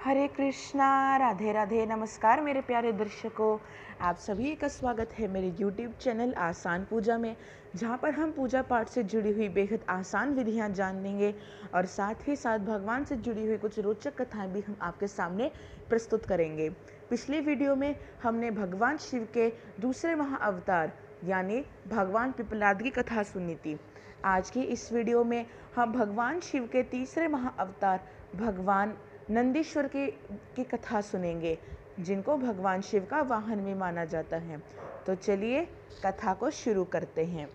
हरे कृष्णा, राधे राधे। नमस्कार मेरे प्यारे दर्शकों, आप सभी का स्वागत है मेरे YouTube चैनल आसान पूजा में, जहाँ पर हम पूजा पाठ से जुड़ी हुई बेहद आसान विधियाँ जान लेंगे और साथ ही साथ भगवान से जुड़ी हुई कुछ रोचक कथाएं भी हम आपके सामने प्रस्तुत करेंगे। पिछली वीडियो में हमने भगवान शिव के दूसरे महाअवतार यानी भगवान पिपलाद की कथा सुनी थी। आज की इस वीडियो में हम भगवान शिव के तीसरे महाअवतार भगवान नंदीश्वर की कथा सुनेंगे, जिनको भगवान शिव का वाहन भी माना जाता है। तो चलिए कथा को शुरू करते हैं।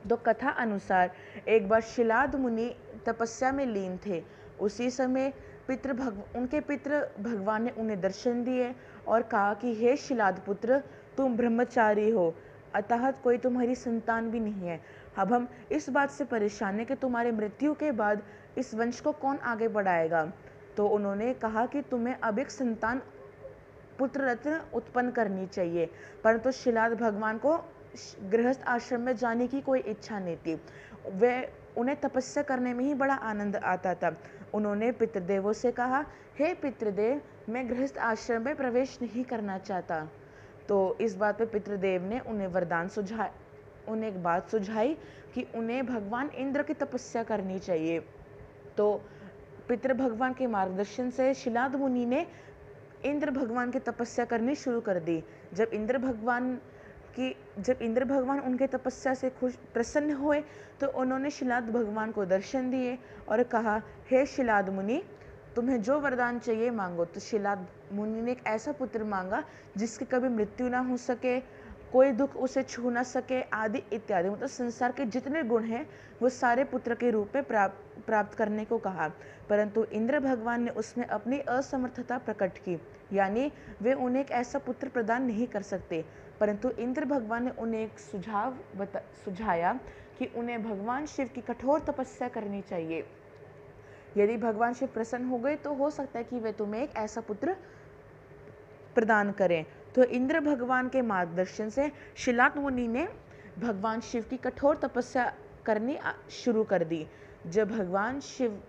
तो कथा अनुसार एक बार शिलाद मुनि तपस्या में लीन थे। उसी समय उनके पितृ भगवान ने उन्हें दर्शन दिए और कहा कि हे शिलाद पुत्र, तुम ब्रह्मचारी हो, अतः कोई तुम्हारी संतान भी नहीं है। अब हम इस बात से परेशान हैं कि तुम्हारे मृत्यु के बाद इस वंश को कौन आगे बढ़ाएगा। तो उन्होंने कहा कि तुम्हें अब एक संतान पुत्र रत्न उत्पन्न करनी चाहिए, परंतु शिलाद भगवान को गृहस्थ आश्रम में जाने की कोई इच्छा नहीं थी। उन्हें तपस्या करने में ही बड़ा आनंद आता था। उन्होंने पितृदेवों से कहा, हे पितृदेव, मैं गृहस्थ आश्रम में प्रवेश नहीं करना चाहता। तो इस बात पे पितृदेव ने उन्हें एक बात सुझाई कि उन्हें भगवान इंद्र की तपस्या करनी चाहिए। तो पितृ भगवान के मार्गदर्शन से शिलाद मुनि ने इंद्र भगवान की तपस्या करनी शुरू कर दी। जब इंद्र भगवान उनके तपस्या से प्रसन्न हुए तो उन्होंने शिलाद भगवान को दर्शन दिए और कहा, हे शिलाद मुनि, तुम्हें जो वरदान चाहिए मांगो। तो शिलाद मुनि ने एक ऐसा पुत्र मांगा जिसकी कभी मृत्यु ना हो सके, कोई दुख उसे छू ना सके, आदि इत्यादि। मतलब संसार के जितने गुण हैं वो सारे पुत्र के रूप में प्राप्त करने को कहा। परंतु इंद्र भगवान ने उसमें अपनी असमर्थता प्रकट की, यानी वे उन्हें एक ऐसा पुत्र प्रदान नहीं कर सकते। परंतु इंद्र भगवान ने उन्हें एक सुझाया कि उन्हें भगवान शिव की कठोर तपस्या करनी चाहिए। यदि भगवान शिव प्रसन्न हो गए तो हो सकता है कि वे तुम्हें एक ऐसा पुत्र प्रदान करें। तो इंद्र भगवान के मार्गदर्शन से शिलाद मुनि ने भगवान शिव की कठोर तपस्या करनी शुरू कर दी। जब भगवान शिव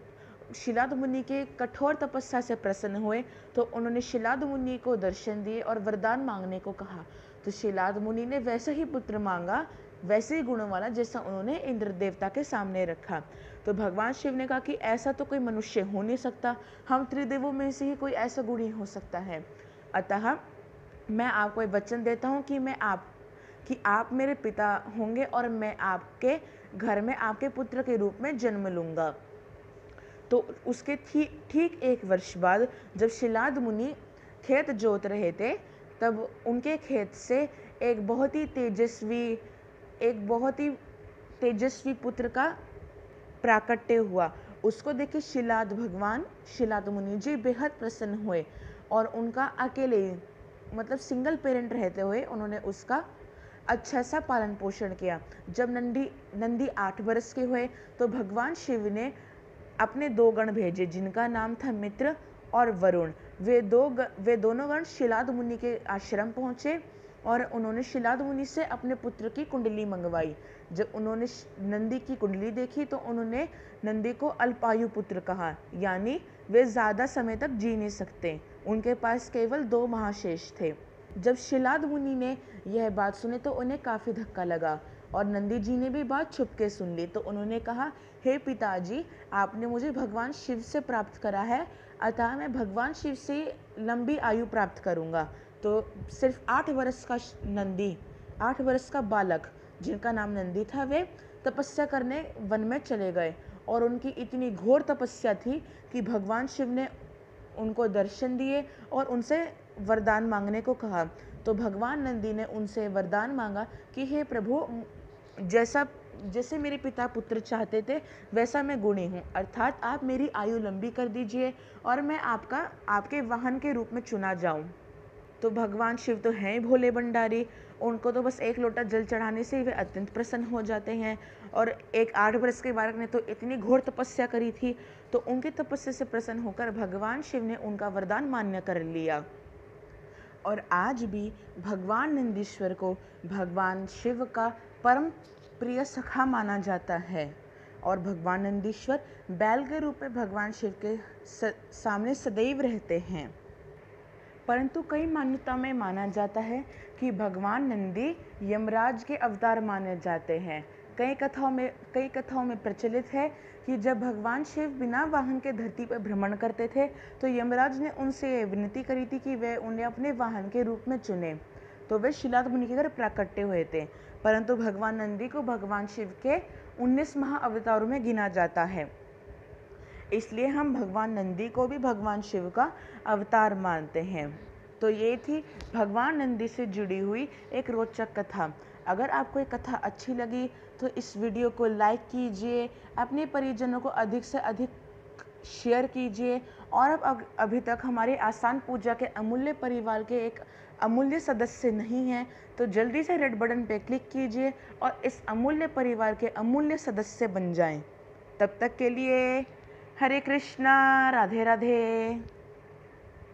शिलाद मुनि के कठोर तपस्या से प्रसन्न हुए तो उन्होंने शिलाद मुनि को दर्शन दिए और वरदान मांगने को कहा। तो शिलाद मुनि ने वैसा ही पुत्र मांगा, वैसे ही गुणों वाला जैसा उन्होंने इंद्र देवता के सामने रखा। तो भगवान शिव ने कहा कि ऐसा तो कोई मनुष्य हो नहीं सकता, हम त्रिदेवों में से ही कोई ऐसा गुण ही हो सकता है। अतः मैं आपको एक वचन देता हूँ कि आप मेरे पिता होंगे और मैं आपके घर में आपके पुत्र के रूप में जन्म लूँगा। तो उसके ठीक एक वर्ष बाद जब शिलाद मुनि खेत जोत रहे थे, तब उनके खेत से एक बहुत ही तेजस्वी पुत्र का प्राकट्य हुआ। उसको देख के शिलाद मुनि जी बेहद प्रसन्न हुए और उनका अकेले मतलब सिंगल पेरेंट रहते हुए उन्होंने उसका अच्छा सा पालन पोषण किया। जब नंदी 8 वर्ष के हुए तो भगवान शिव ने अपने 2 गण भेजे, जिनका नाम था मित्र और वरुण। वे दोनों गण शिलाद मुनि के आश्रम पहुँचे और उन्होंने शिलाद मुनि से अपने पुत्र की कुंडली मंगवाई। जब उन्होंने नंदी की कुंडली देखी तो उन्होंने नंदी को अल्पायु पुत्र कहा, यानी वे ज़्यादा समय तक जी नहीं सकते, उनके पास केवल 2 महाशेष थे। जब शिलाद मुनि ने यह बात सुनी तो उन्हें काफ़ी धक्का लगा और नंदी जी ने भी बात छुपके सुन ली। तो उन्होंने कहा, हे पिताजी, आपने मुझे भगवान शिव से प्राप्त करा है, अतः मैं भगवान शिव से लंबी आयु प्राप्त करूँगा। तो सिर्फ 8 वर्ष का बालक जिनका नाम नंदी था, वे तपस्या करने वन में चले गए और उनकी इतनी घोर तपस्या थी कि भगवान शिव ने उनको दर्शन दिए और उनसे वरदान मांगने को कहा। तो भगवान नंदी ने उनसे वरदान मांगा कि हे प्रभु, जैसे मेरे पिता पुत्र चाहते थे वैसा मैं गुणी हूँ, अर्थात आप मेरी आयु लंबी कर दीजिए और मैं आपके वाहन के रूप में चुना जाऊँ। तो भगवान शिव तो हैं ही भोले भंडारी, उनको तो बस 1 लोटा जल चढ़ाने से ही वे अत्यंत प्रसन्न हो जाते हैं। और एक 8 वर्ष के बालक ने तो इतनी घोर तपस्या करी थी, तो उनकी तपस्या से प्रसन्न होकर भगवान शिव ने उनका वरदान मान्य कर लिया। और आज भी भगवान नंदीश्वर को भगवान शिव का परम प्रिय सखा माना जाता है और भगवान नंदीश्वर बैल के रूप में भगवान शिव के सामने सदैव रहते हैं। परंतु कई मान्यताओं में माना जाता है कि भगवान नंदी यमराज के अवतार माने जाते हैं। कई कथाओं में प्रचलित है कि जब भगवान शिव बिना वाहन के धरती पर भ्रमण करते थे तो यमराज ने उनसे विनती करी थी कि वे उन्हें अपने वाहन के रूप में चुने, तो वे शिलाद मुनि के घर प्राकट्य हुए थे। परंतु भगवान नंदी को भगवान शिव के 19 महाअवतारों में गिना जाता है, इसलिए हम भगवान नंदी को भी भगवान शिव का अवतार मानते हैं। तो ये थी भगवान नंदी से जुड़ी हुई एक रोचक कथा। अगर आपको ये कथा अच्छी लगी तो इस वीडियो को लाइक कीजिए, अपने परिजनों को अधिक से अधिक शेयर कीजिए, और अब अभी तक हमारे आसान पूजा के अमूल्य परिवार के एक अमूल्य सदस्य नहीं हैं तो जल्दी से रेड बटन पे क्लिक कीजिए और इस अमूल्य परिवार के अमूल्य सदस्य बन जाएं। तब तक के लिए हरे कृष्णा, राधे राधे।